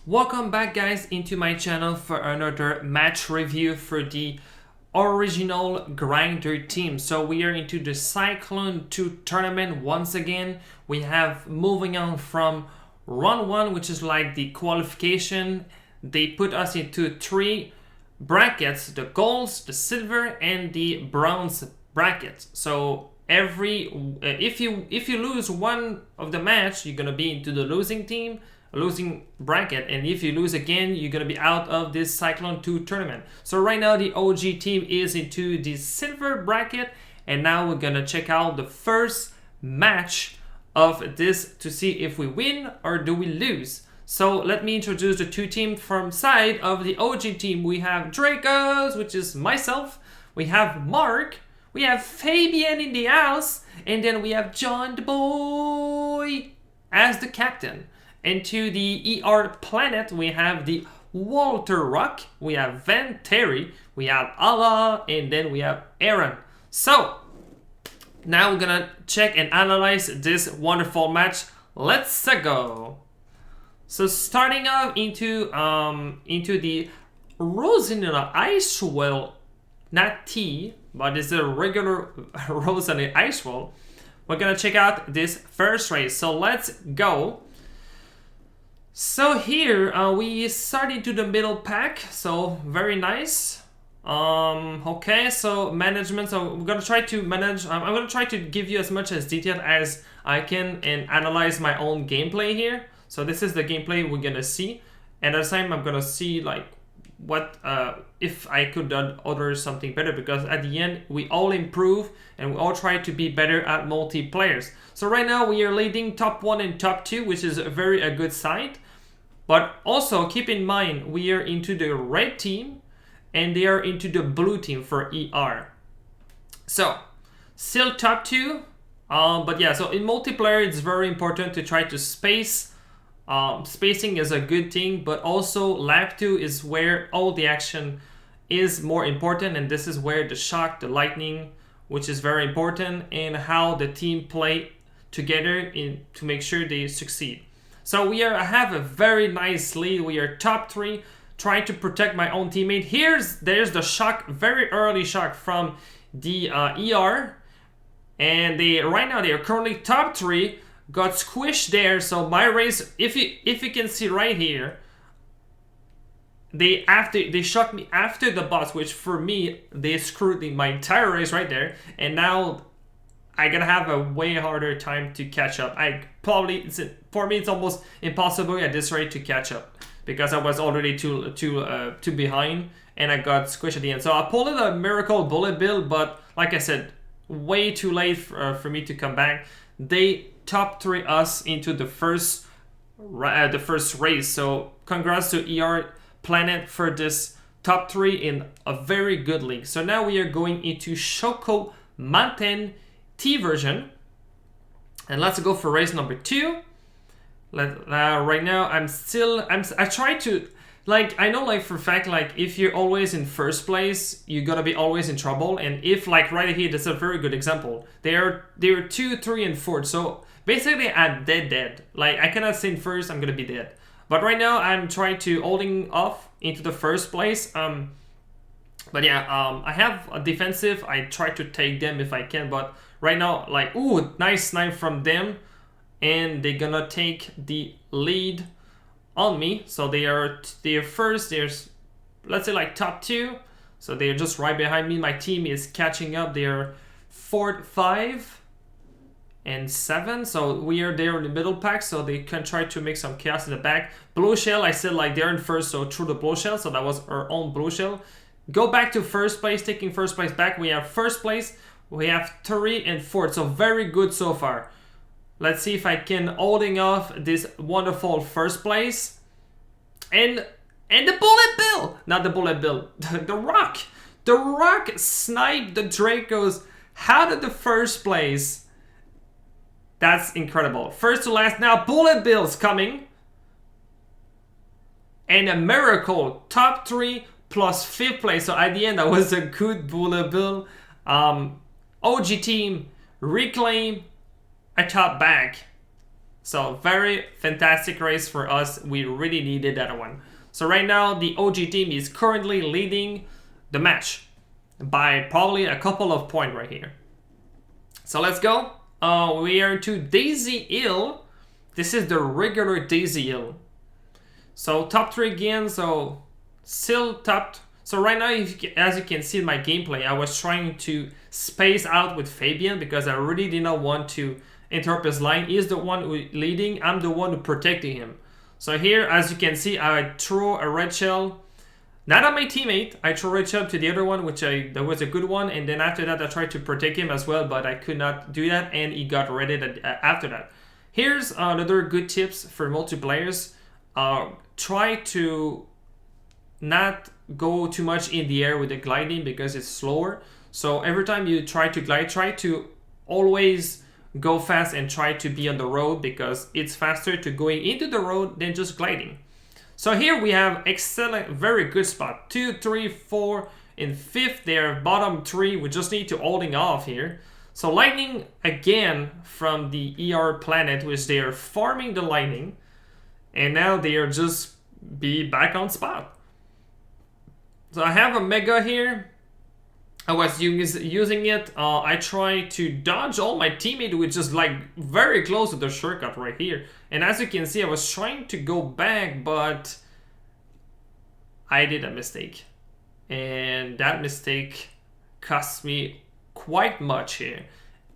Welcome back guys into my channel for another match review for the original Grinderz team. So we are into the Cyclone II tournament once again. We have moving on from round 1, which is like the qualification. They put us into 3 brackets: the golds, the silver, and the bronze brackets. So if you lose one of the match, you're gonna be into the losing bracket, and if you lose again, you're gonna be out of this Cyclone II tournament. So right now the OG team is into the silver bracket, and now we're gonna check out the first match of this to see if we win or do we lose. So let me introduce the 2 teams from side of the OG team. We have Dracos, which is myself, we have Mark, we have Fabian in the house, and then we have John the Boy as the captain. And to the ER planet, we have the Walter Rock, we have Van Terry, we have Allah, and then we have Aaron. So now we're gonna check and analyze this wonderful match. Let's go. So starting off into the Rosanna Ice Well, not tea, but it's a regular Rosanna Ice Well. We're gonna check out this first race. So let's go. So here we start into the middle pack, so very nice. Okay, so management, so we're gonna try to manage, I'm gonna try to give you as much as detail as I can and analyze my own gameplay here. So this is the gameplay we're gonna see, and at the same I'm gonna see like what if I could order something better, because at the end we all improve and we all try to be better at multiplayers. So right now we are leading top 1 and top 2, which is a good side. But also keep in mind we are into the red team and they are into the blue team for ER. So still top 2, but yeah, so in multiplayer it's very important to try to space. Spacing is a good thing, but also lap 2 is where all the action is more important, and this is where the shock, the lightning, which is very important, and how the team play together to make sure they succeed. So I have a very nice lead. We are top 3, trying to protect my own teammate. There's the shock, very early shock from the ER, and right now they are currently top 3. Got squished there. So my race, if you can see right here, they shocked me after the boss, which for me they screwed my entire race right there, and now I'm gonna have a way harder time to catch up. For me it's almost impossible at this rate to catch up, because I was already too behind and I got squished at the end. So I pulled a miracle bullet bill, but like I said, way too late for me to come back. They top 3 us into the first race. So congrats to ER Planet for this top 3 in a very good league. So now we are going into Choco Mountain T version, and let's go for race number 2. Right now I try to, like, I know, like, for a fact, like, if you're always in first place, you're gonna be always in trouble. And if, like, right here, that's a very good example. They're 2, 3, and 4. So basically I'm dead. Like, I cannot say in first, I'm gonna be dead. But right now I'm trying to holding off into the first place. But yeah, I have a defensive. I try to take them if I can, but right now, like, ooh, nice snipe from them, and they're gonna take the lead on me. So they're first. There's, let's say, like, top 2. So they're just right behind me. My team is catching up. They're 4, 5, and 7. So we are there in the middle pack, so they can try to make some chaos in the back. Blue shell, I said, like, they're in first, so through the blue shell. So that was our own blue shell. Go back to first place, taking first place back. We have first place, we have 3 and 4. So very good so far. Let's see if I can holding off this wonderful first place. And the bullet bill, not the bullet bill, the rock. The rock sniped the Dracos out of the first place. That's incredible. First to last, now bullet bill's coming. And a miracle, top 3 plus 5th place. So at the end, that was a good bullet bill. OG team reclaim a top bag. So very fantastic race for us. We really needed that one. So right now the OG team is currently leading the match by probably a couple of points right here. So let's go. We are to Daisy Hill. This is the regular Daisy Hill. So top 3 again, so still top. So right now, as you can see in my gameplay, I was trying to space out with Fabian because I really did not want to interrupt his line. He's the one who leading, I'm the one who protecting him. So here, as you can see, I throw a red shell, not on my teammate, I throw a red shell to the other one, that was a good one, and then after that I tried to protect him as well, but I could not do that, and he got redded after that. Here's another good tips for multiplayers. Try to not go too much in the air with the gliding because it's slower. So every time you try to glide, try to always go fast and try to be on the road because it's faster to going into the road than just gliding. So here we have excellent, very good spot. 2, 3, 4, and 5th there, bottom 3. We just need to holding off here. So lightning again from the ER planet, which they are farming the lightning, and now they are just be back on spot. So I have a mega here. I was using it. I try to dodge all my teammate, which is like very close to the shortcut right here. And as you can see, I was trying to go back, but I did a mistake. And that mistake cost me quite much here.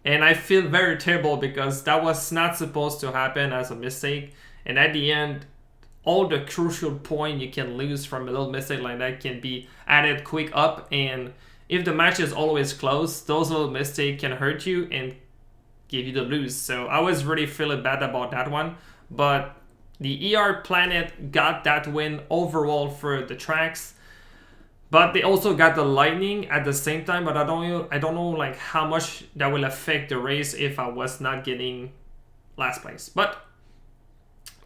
And I feel very terrible because that was not supposed to happen as a mistake. And at the end, all the crucial point you can lose from a little mistake like that can be added quick up. And if the match is always close, those little mistakes can hurt you and give you the lose. So I was really feeling bad about that one. But the ER planet got that win overall for the tracks. But they also got the lightning at the same time. But I don't know like how much that will affect the race if I was not getting last place. But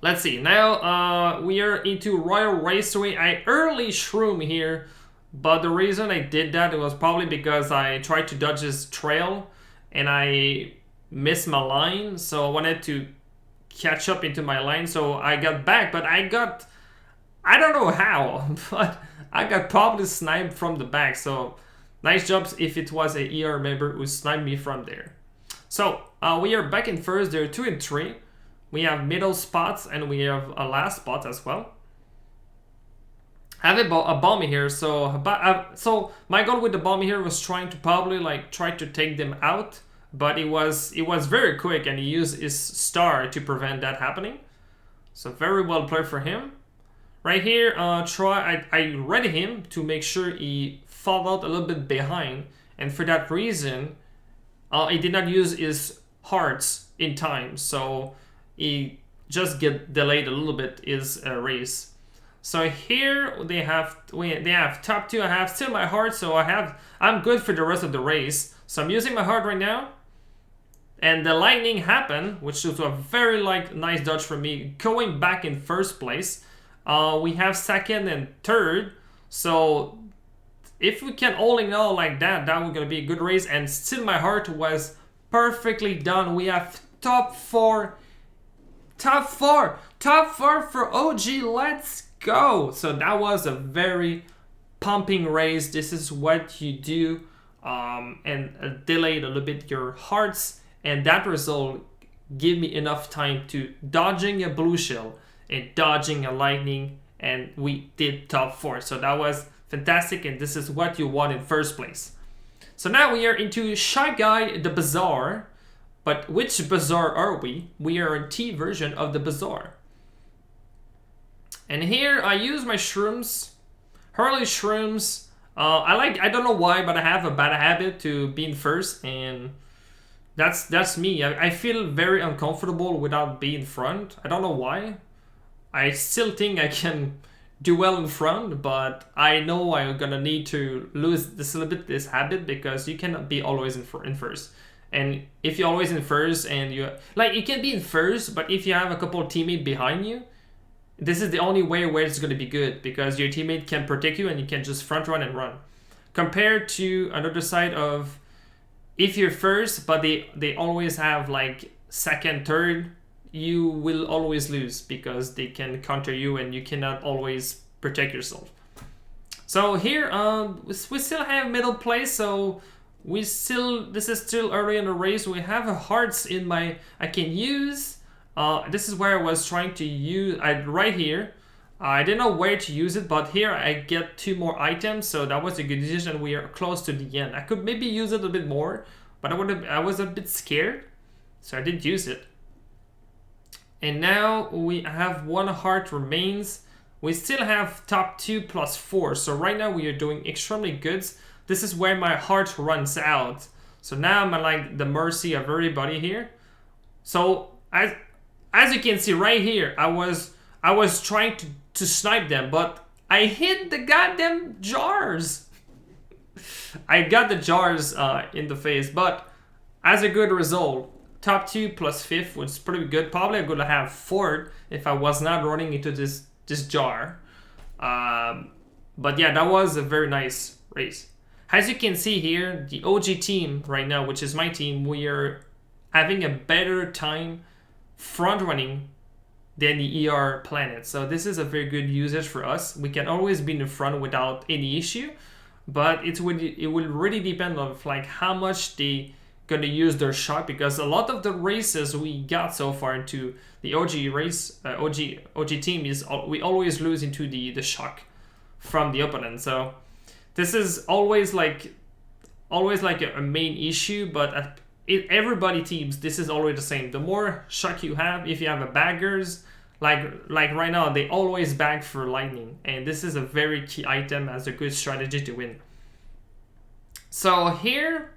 let's see. Now we are into Royal Raceway. I early shroom here. But the reason I did that, it was probably because I tried to dodge his trail and I missed my line. So I wanted to catch up into my line. So I got back, but I don't know how, but I got probably sniped from the back. So nice jobs if it was a ER member who sniped me from there. So we are back in first. There are 2 and 3. We have middle spots and we have a last spot as well. I have a bomb here, so my goal with the bomb here was trying to probably like try to take them out, but it was very quick and he used his star to prevent that happening. So very well played for him. Right here, I ready him to make sure he fall out a little bit behind, and for that reason, he did not use his hearts in time, so he just get delayed a little bit his race. So here they have top 2. I have still my heart, so I'm good for the rest of the race. So I'm using my heart right now, and the lightning happened, which was a very nice dodge for me, going back in first place. We have second and third, so if we can all in all like that, that was gonna be a good race. And still my heart was perfectly done. We have top 4 for OG. Let's go. So that was a very pumping race. This is what you do, and delayed a little bit your hearts, and that result give me enough time to dodging a blue shell and dodging a lightning, and we did top 4. So that was fantastic, and this is what you want in first place. So now we are into Shy Guy the Bazaar. But which bazaar are we? We are a T version of the bazaar. And here I use my shrooms, Hurley shrooms. I don't know why, but I have a bad habit to being first, and that's me. I feel very uncomfortable without being front. I don't know why. I still think I can do well in front, but I know I'm gonna need to lose this habit because you cannot be always in first. And if you're always in first and you can be in first, but if you have a couple of teammates behind you, this is the only way where it's going to be good because your teammate can protect you and you can just front run and run. Compared to another side of if you're first, but they always have like second, third, you will always lose because they can counter you and you cannot always protect yourself. So here, we still have middle place, so this is still early in the race. We have a hearts in my, I can use, this is where I was trying to use, right here. I didn't know where to use it, but here I get 2 more items, so that was a good decision. We are close to the end. I could maybe use it a bit more, but I was a bit scared, so I did use it. And now we have 1 heart remains. We still have top 2 plus 4, so right now we are doing extremely good. This is where my heart runs out. So now I'm at like the mercy of everybody here. So as you can see right here, I was trying to snipe them, but I hit the goddamn jars. I got the jars in the face, but as a good result, top 2 plus 5th was pretty good. Probably I could have 4th if I was not running into this jar. But yeah, that was a very nice race. As you can see here, the OG team right now, which is my team, we are having a better time front running than the ER planet. So this is a very good usage for us. We can always be in the front without any issue, but it will really depend on like how much they gonna use their shock, because a lot of the races we got so far into the OG race, OG team is we always lose into the shock from the opponent. So this is always like a main issue, but everybody teams, this is always the same. The more shock you have, if you have a baggers, like right now, they always bag for lightning, and this is a very key item as a good strategy to win. So here,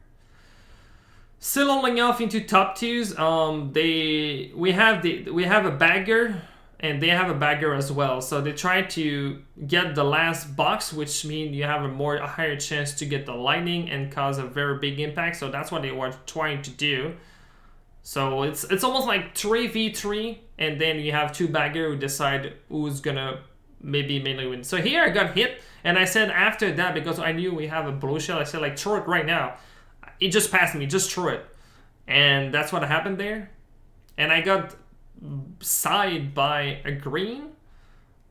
still only off into top 2s. We have a bagger and they have a bagger as well. So they try to get the last box, which means you have a higher chance to get the lightning and cause a very big impact. So that's what they were trying to do. So it's almost like 3v3, and then you have 2 bagger who decide who's gonna maybe mainly win. So here I got hit, and I said after that, because I knew we have a blue shell, I said like throw it right now. It just passed me, just throw it. And that's what happened there. And I got side by a green,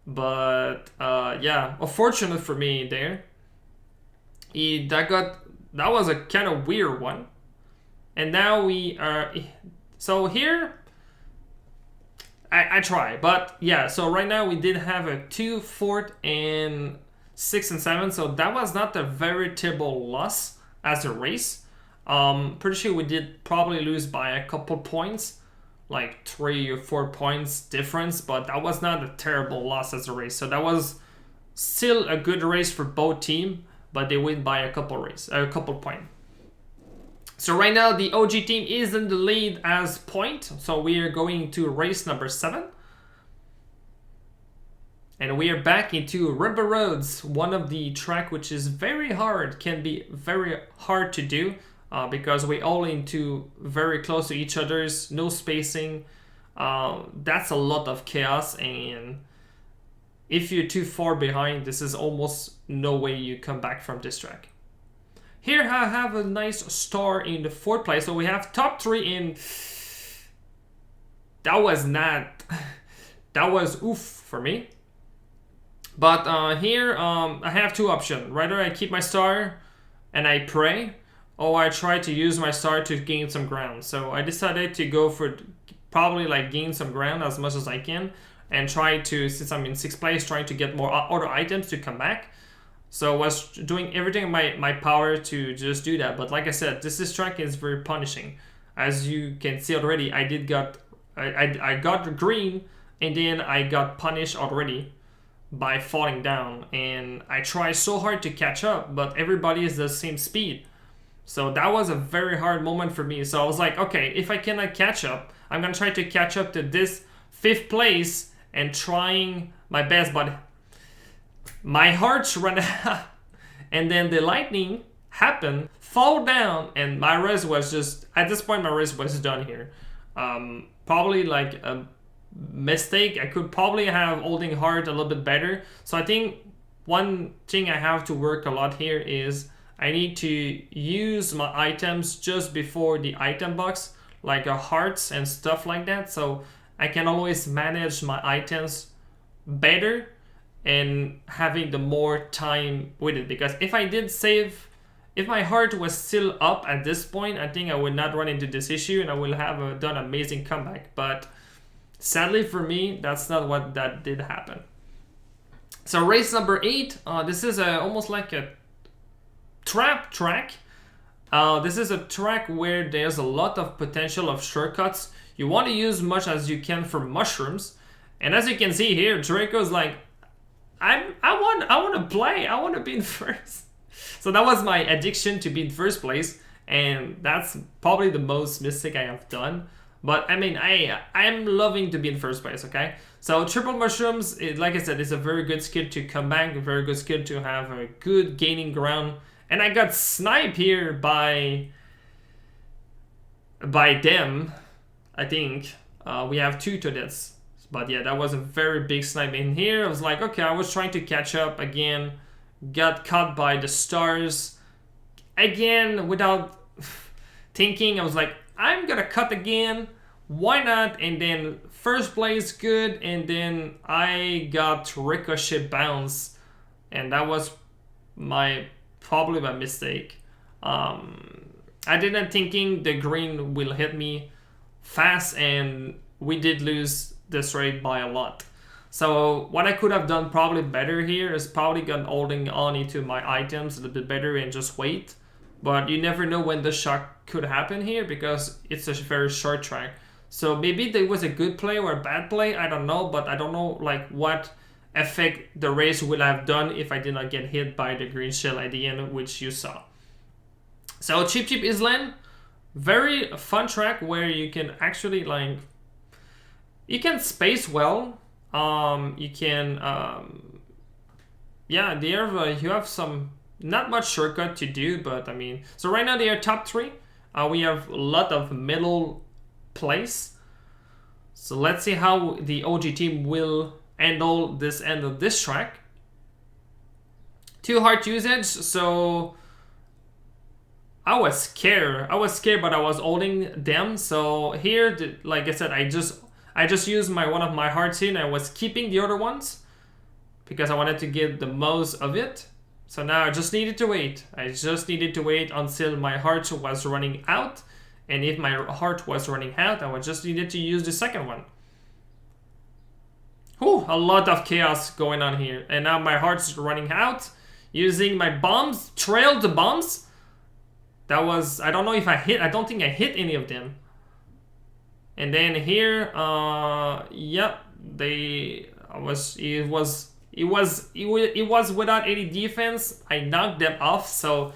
but yeah, unfortunate for me there. That was a kind of weird one. And now we are, so here I try, but yeah, so right now we did have a 2, 4th, and 6 and 7, so that was not a very terrible loss as a race. Pretty sure we did probably lose by a couple points, like 3 or 4 points difference, but that was not a terrible loss as a race. So that was still a good race for both teams, but they win by a couple points. So right now the OG team is in the lead as point. So we are going to race number 7. And we are back into River Roads, one of the track which is very hard, can be very hard to do. Because we all into very close to each other's, no spacing. That's a lot of chaos, and if you're too far behind, this is almost no way you come back from this track. Here I have a nice star in the 4th place, so we have top 3 in. That was oof for me. But here I have 2 options. Rather I keep my star and I pray, or I try to use my star to gain some ground. So I decided to go for probably like gain some ground as much as I can, and try to, since I'm in 6th place, trying to get more other items to come back. So I was doing everything in my power to just do that. But like I said, this track is very punishing. As you can see already, I got green, and then I got punished already by falling down. And I try so hard to catch up, but everybody is the same speed. So that was a very hard moment for me. So I was like, okay, if I cannot catch up, I'm going to try to catch up to this 5th place and trying my best. But my hearts run out. And then the lightning happened, fall down, and my race was just, at this point, my race was done here. Probably like a mistake. I could probably have holding hard a little bit better. So I think one thing I have to work a lot here is I need to use my items just before the item box, like hearts and stuff like that. So I can always manage my items better and having the more time with it. Because if I did save, if my heart was still up at this point, I think I would not run into this issue and I will have done an amazing comeback. But sadly for me, that's not what that did happen. So race number 8, this is almost like a trap track. This is a track where there's a lot of potential of shortcuts. You want to use much as you can for mushrooms. And as you can see here, Draco's like, I want to play. I want to be in first. So that was my addiction, to be in first place. And that's probably the most mistake I have done. But I mean, I'm loving to be in first place, okay? So triple mushrooms, like I said, is a very good skill to come back, a very good skill to have a good gaining ground. And I got sniped here by them, I think. We have 2 to this. But yeah, that was a very big snipe in here. I was like, okay, I was trying to catch up again. Got caught by the stars. Again, without thinking, I was like, I'm gonna cut again. Why not? And then first place, good. And then I got ricochet bounce. And that was probably my mistake. I didn't thinking the green will hit me fast, and we did lose this raid by a lot. So what I could have done probably better here is probably got holding on into my items a little bit better and just wait. But you never know when the shock could happen here because it's a very short track. So maybe there was a good play or a bad play, I don't know, but I don't know like what effect the race would have done if I did not get hit by the green shell at the end, which you saw. So Cheap Cheap Island, very fun track where you can actually like, you can space well. You can, yeah, there you have some, not much shortcut to do, but I mean, so right now they are top 3. We have a lot of middle place. So let's see how the OG team will handle this end of this track. 2 heart usage, so I was scared, but I was holding them. So here, like I said, I just used one of my hearts here and I was keeping the other ones because I wanted to get the most of it. So now I just needed to wait. I just needed to wait until my heart was running out. And if my heart was running out, I would just needed to use the second one. Whew, a lot of chaos going on here. And now my heart's running out. Using my bombs, trailed the bombs. That was, I don't know if I hit, I don't think I hit any of them. And then here, yep, it was without any defense. I knocked them off, so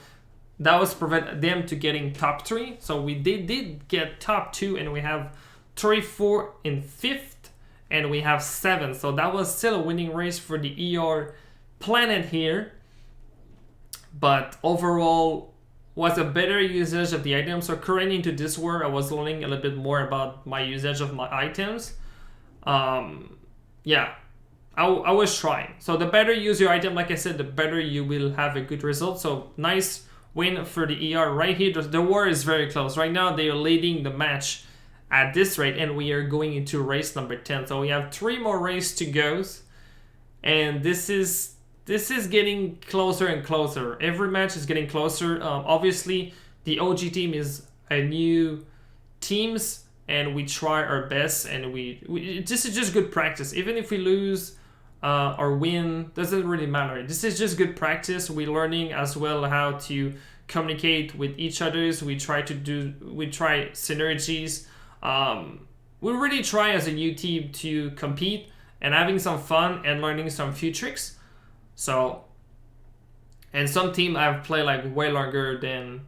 that was prevent them to getting top 3. So we did get top 2, and we have 3, 4, and 5th, and we have 7. So that was still a winning race for the ER planet here. But overall, was a better usage of the items. So currently into this war, I was learning a little bit more about my usage of my items. Yeah, I was trying. So the better you use your item, like I said, the better you will have a good result. So nice win for the ER right here. The war is very close. Right now, they are leading the match at this rate, and we are going into race number 10. So we have 3 more races to go. And this is getting closer and closer. Every match is getting closer. Obviously, the OG team is a new teams, and we try our best. And this is just good practice. Even if we lose or win, doesn't really matter. This is just good practice. We're learning as well how to communicate with each others. We try synergies. We really try as a new team to compete and having some fun and learning some few tricks. So, and some team I've played like way longer than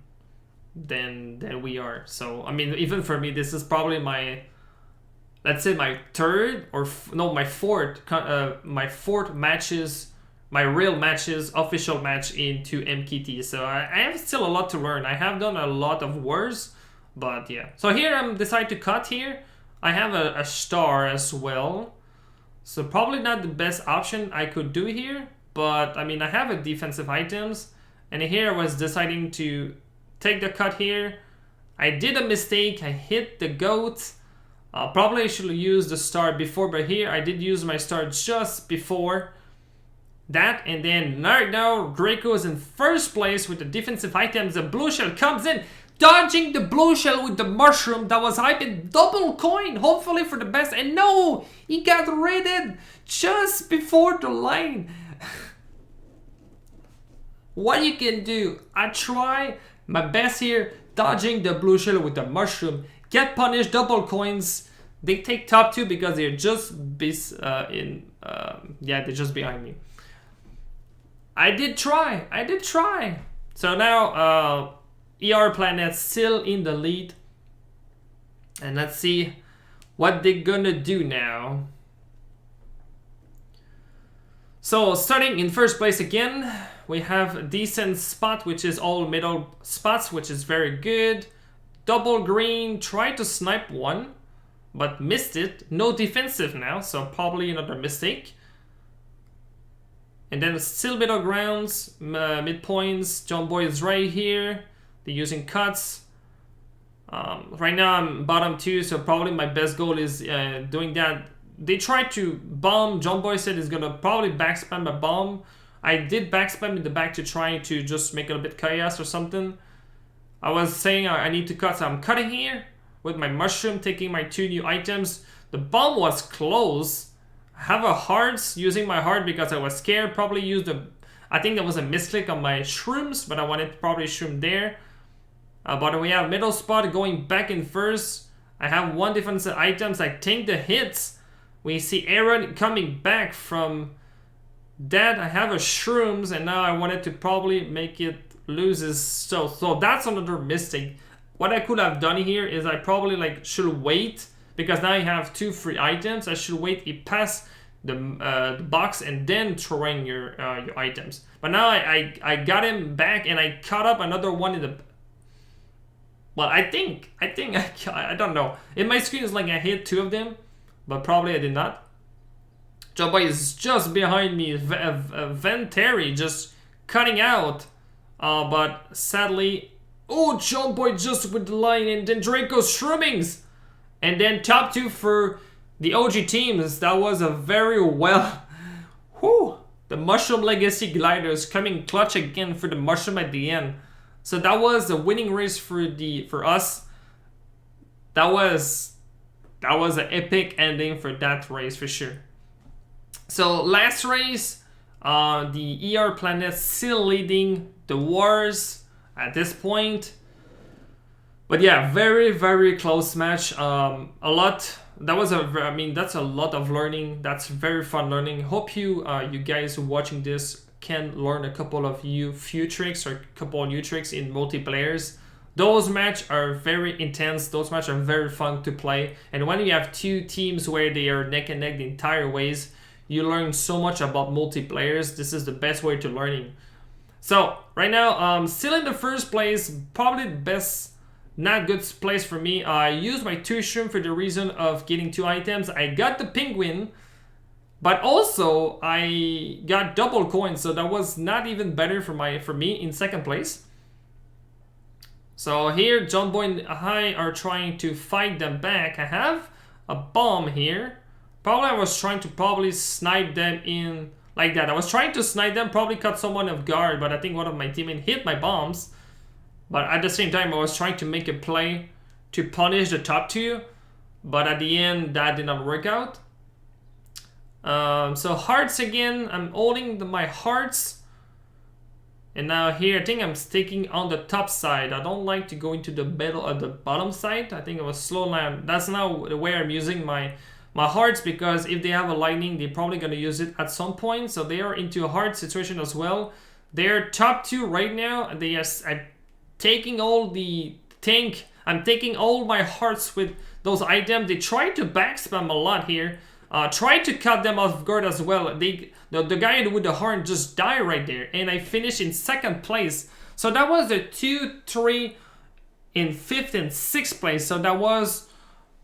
we are. So, I mean, even for me, this is probably my, let's say my third or my fourth matches, my real matches, official match into MKT. So I have still a lot to learn. I have done a lot of wars, but yeah. So here I'm decided to cut here. I have a star as well. So probably not the best option I could do here. But I mean, I have a defensive items, and here I was deciding to take the cut here. I did a mistake. I hit the goat. Probably I should use the star before, but here I did use my star just before that. And then right now, Draco is in first place with the defensive items. The blue shell comes in, dodging the blue shell with the mushroom that was hyping double coin, hopefully for the best. And no, he got raided just before the line. What you can do, I try my best here, dodging the blue shell with the mushroom. Get punished, double coins. They take top 2 because they're just they're just behind me. I did try. So now ER Planet still in the lead. And let's see what they're gonna do now. So starting in first place again, we have a decent spot, which is all middle spots, which is very good. Double green, tried to snipe one, but missed it. No defensive now, so probably another mistake. And then still middle grounds, midpoints. John Boy is right here. They're using cuts. Right now I'm bottom 2, so probably my best goal is doing that. They tried to bomb. John Boy said he's gonna probably backspam a bomb. I did backspam in the back to try to just make it a bit chaos or something. I was saying I need to cut, so I'm cutting here with my mushroom, taking my 2 new items. The bomb was close. I have a hearts, using my heart because I was scared. Probably used I think that was a misclick on my shrooms, but I wanted to probably shroom there. But we have middle spot going back in first. I have 1 defensive items. I take the hits. We see Aaron coming back from that. I have a shrooms, and now I wanted to probably make it lose his stealth. So that's another mistake. What I could have done here is I probably should wait, because now you have 2 free items. I should wait, he pass the box and then throw in your items. But now I got him back, and I caught up another one in the. Well, I think I don't know. In my screen it's like I hit 2 of them, but probably I did not. John Boy is just behind me. Venteri just cutting out. But sadly, oh, John Boy just with the line, and then Draco's shroomings. And then top 2 for the OG teams. That was a very well. Whew, the Mushroom Legacy Gliders coming clutch again for the Mushroom at the end. So that was a winning race for us. That was an epic ending for that race for sure. So last race, the ER Planet still leading the wars at this point. But yeah, very, very close match. That's a lot of learning. That's very fun learning. Hope you guys watching this can learn a couple of few tricks or a couple of new tricks in multiplayers. Those matches are very intense. Those matches are very fun to play. And when you have 2 teams where they are neck and neck the entire ways, you learn so much about multiplayers. This is the best way to learning. So right now, still in the first place, probably the best, not good place for me. I used my 2 shroom for the reason of getting 2 items. I got the penguin, but also I got double coins, so that was not even better for me in second place. So here, John Boy and I are trying to fight them back. I have a bomb here. Probably I was trying to snipe them in like that. I was trying to snipe them, probably cut someone off guard, but I think one of my teammates hit my bombs. But at the same time, I was trying to make a play to punish the top 2, but at the end, that did not work out. So hearts again, I'm holding my hearts. And now here, I think I'm sticking on the top side. I don't like to go into the middle or the bottom side. I think I was slow now. That's now the way I'm using my hearts, because if they have a lightning, they're probably going to use it at some point. So they are into a hard situation as well. They're top 2 right now. I'm taking all the tank. I'm taking all my hearts with those items. They try to backspam a lot here. Try to cut them off guard as well. The guy with the horn just died right there, and I finished in second place. So that was the 2, 3, in 5th and 6th place. So that was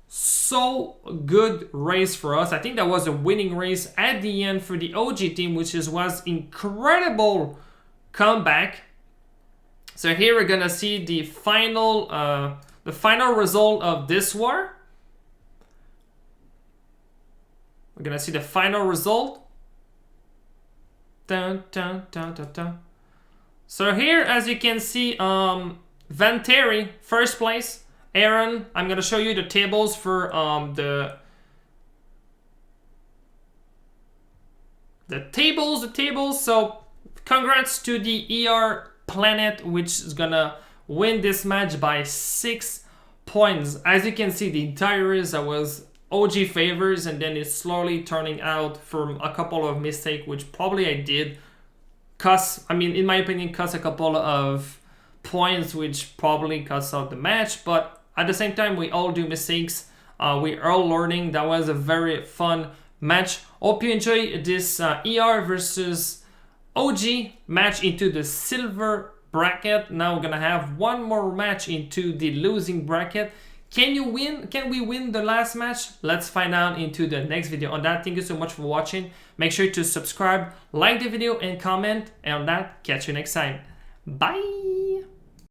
so good race for us. I think that was a winning race at the end for the OG team, which was incredible comeback. So here we're gonna see the final result of this war. We're gonna see the final result. Dun, dun, dun, dun, dun. So here, as you can see, Vanteri, first place. Aaron, I'm gonna show you the tables for the tables. So congrats to the ER Planet, which is gonna win this match by 6 points. As you can see, the entire race that was OG favors, and then it's slowly turning out from a couple of mistakes, which probably I did. In my opinion, cost a couple of points, which probably cost out the match. But at the same time, we all do mistakes. We are all learning. That was a very fun match. Hope you enjoy this ER versus OG match into the silver bracket. Now we're gonna have one more match into the losing bracket. Can we win the last match? Let's find out into the next video. On that, thank you so much for watching. Make sure to subscribe, like the video, and comment. And on that, catch you next time. Bye.